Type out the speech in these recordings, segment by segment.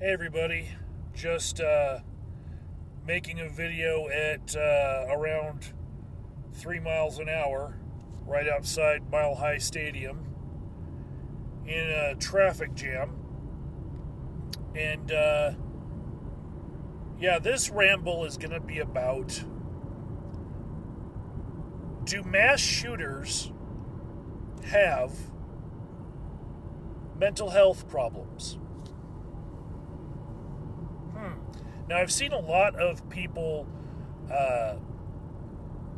Hey everybody, just making a video at around 3 miles an hour right outside Mile High Stadium in a traffic jam. And this ramble is going to be about, do mass shooters have mental health problems? Now, I've seen a lot of people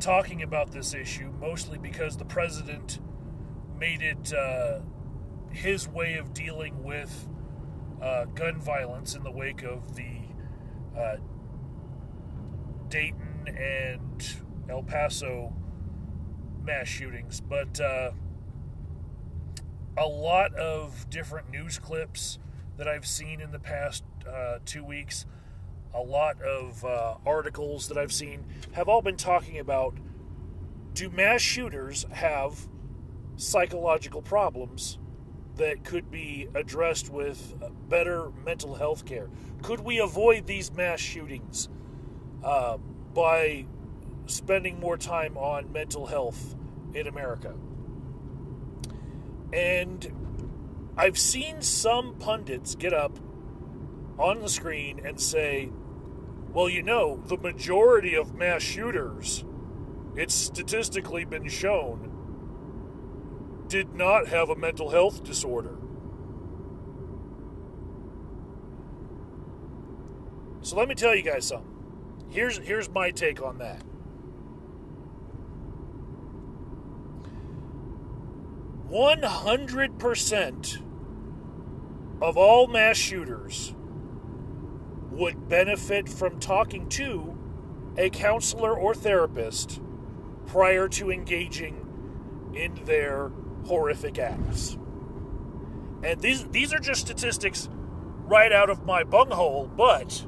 talking about this issue, mostly because the president made it his way of dealing with gun violence in the wake of the Dayton and El Paso mass shootings. But a lot of different news clips that I've seen in the past 2 weeks, a lot of articles that I've seen have all been talking about, do mass shooters have psychological problems that could be addressed with better mental health care? Could we avoid these mass shootings by spending more time on mental health in America? And I've seen some pundits get up on the screen and say, well, the majority of mass shooters, it's statistically been shown, did not have a mental health disorder. So let me tell you guys something. Here's my take on that. "100% of all mass shooters would benefit from talking to a counselor or therapist prior to engaging in their horrific acts." And these are just statistics right out of my bunghole, but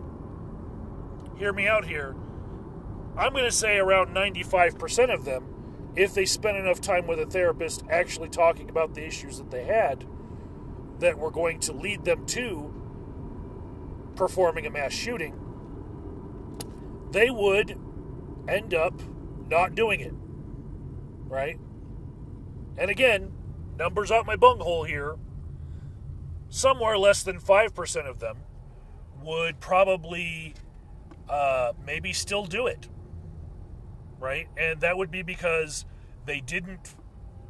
hear me out here. I'm going to say around 95% of them, if they spent enough time with a therapist actually talking about the issues that they had that were going to lead them to performing a mass shooting, they would end up not doing it, right? And again, numbers out my bunghole here, somewhere less than 5% of them would probably maybe still do it, right? And that would be because they didn't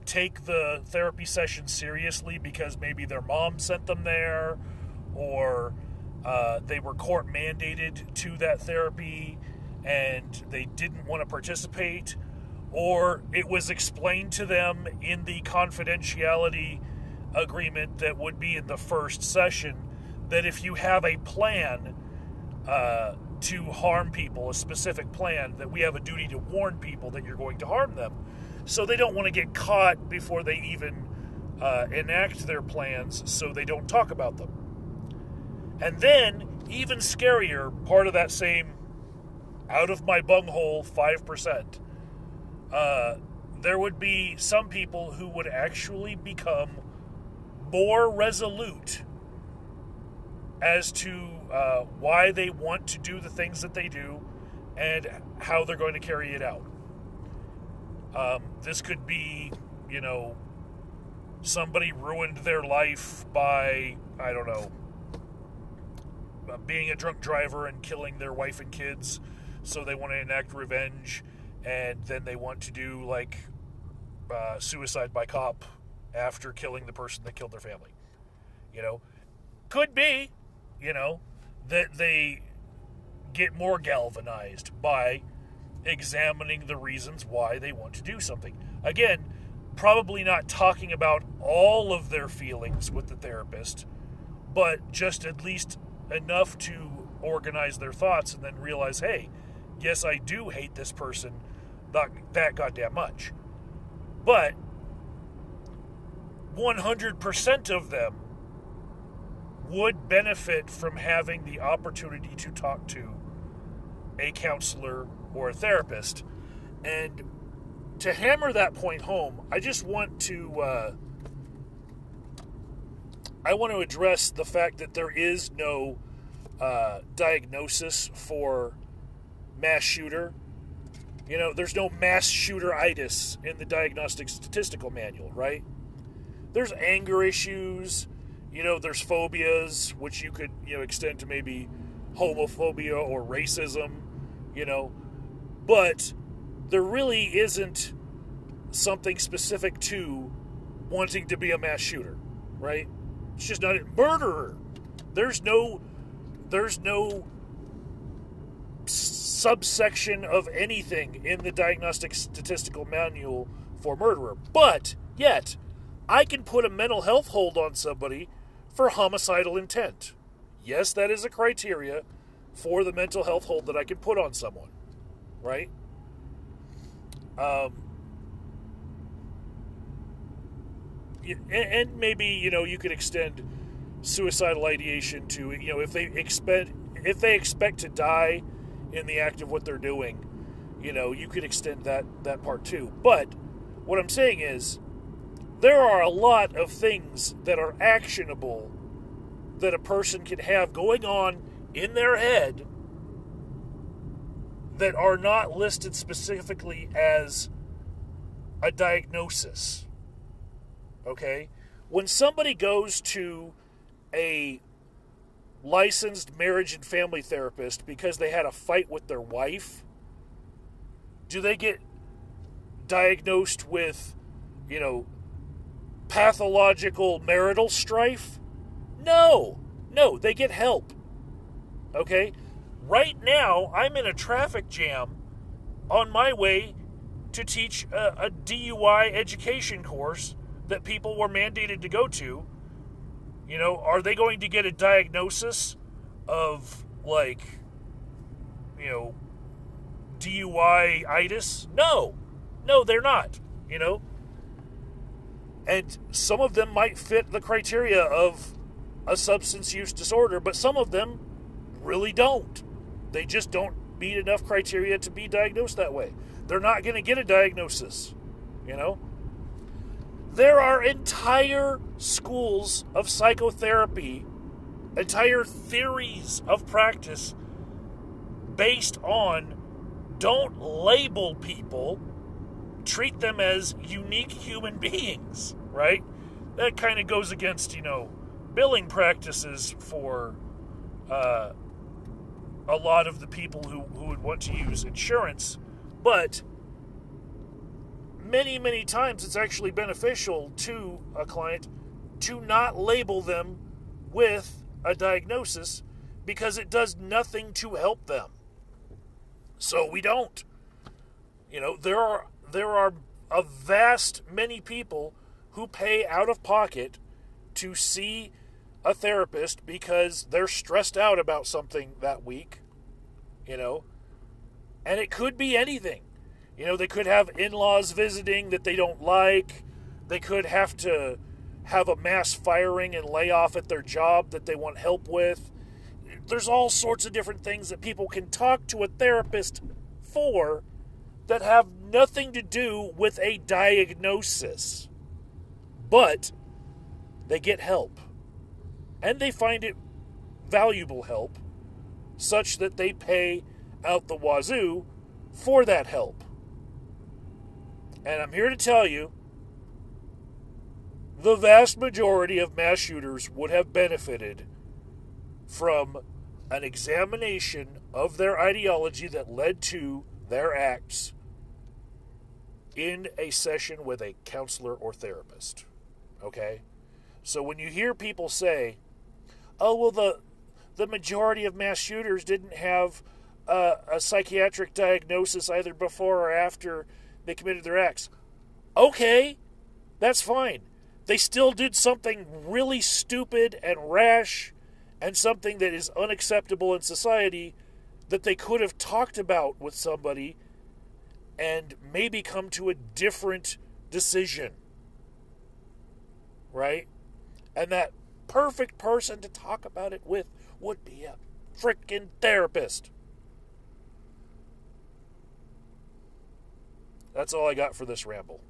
take the therapy session seriously because maybe their mom sent them there, or they were court mandated to that therapy and they didn't want to participate, or it was explained to them in the confidentiality agreement that would be in the first session that if you have a plan to harm people, a specific plan, that we have a duty to warn people that you're going to harm them. So they don't want to get caught before they even enact their plans, so they don't talk about them. And then, even scarier, part of that same out of my bunghole 5%, there would be some people who would actually become more resolute as to why they want to do the things that they do and how they're going to carry it out. This could be, somebody ruined their life by, I don't know, being a drunk driver and killing their wife and kids, so they want to enact revenge, and then they want to do suicide by cop after killing the person that killed their family. Could be, that they get more galvanized by examining the reasons why they want to do something. Again, probably not talking about all of their feelings with the therapist, but just at least enough to organize their thoughts and then realize, hey, yes, I do hate this person that goddamn much. But 100% of them would benefit from having the opportunity to talk to a counselor or a therapist. And to hammer that point home, I just want to address the fact that there is no diagnosis for mass shooter. There's no mass shooter-itis in the Diagnostic Statistical Manual, right? There's anger issues, there's phobias, which you could, extend to maybe homophobia or racism, but there really isn't something specific to wanting to be a mass shooter, right? It's just not a murderer. There's no subsection of anything in the Diagnostic Statistical Manual for murderer. But yet, I can put a mental health hold on somebody for homicidal intent. Yes, that is a criteria for the mental health hold that I can put on someone, right? And maybe, you could extend suicidal ideation to, if they expect to die in the act of what they're doing, you could extend that part too. But what I'm saying is, there are a lot of things that are actionable that a person can have going on in their head that are not listed specifically as a diagnosis. Okay? When somebody goes to a licensed marriage and family therapist because they had a fight with their wife, do they get diagnosed with, pathological marital strife? No, they get help. Okay? Right now, I'm in a traffic jam on my way to teach a DUI education course that people were mandated to go to. Are they going to get a diagnosis of, DUI-itis? No, they're not, And some of them might fit the criteria of a substance use disorder, but some of them really don't. They just don't meet enough criteria to be diagnosed that way. They're not going to get a diagnosis, There are entire schools of psychotherapy, entire theories of practice based on don't label people, treat them as unique human beings, right? That kind of goes against, billing practices for a lot of the people who would want to use insurance. But many, many times it's actually beneficial to a client to not label them with a diagnosis because it does nothing to help them. So we don't. There are a vast many people who pay out of pocket to see a therapist because they're stressed out about something that week, and it could be anything. They could have in-laws visiting that they don't like. They could have to have a mass firing and layoff at their job that they want help with. There's all sorts of different things that people can talk to a therapist for that have nothing to do with a diagnosis. But they get help. And they find it valuable help, such that they pay out the wazoo for that help. And I'm here to tell you, the vast majority of mass shooters would have benefited from an examination of their ideology that led to their acts in a session with a counselor or therapist. Okay? So when you hear people say, oh, well, the majority of mass shooters didn't have a psychiatric diagnosis either before or after they committed their acts. Okay, that's fine. They still did something really stupid and rash and something that is unacceptable in society that they could have talked about with somebody and maybe come to a different decision. Right? And that perfect person to talk about it with would be a freaking therapist. That's all I got for this ramble.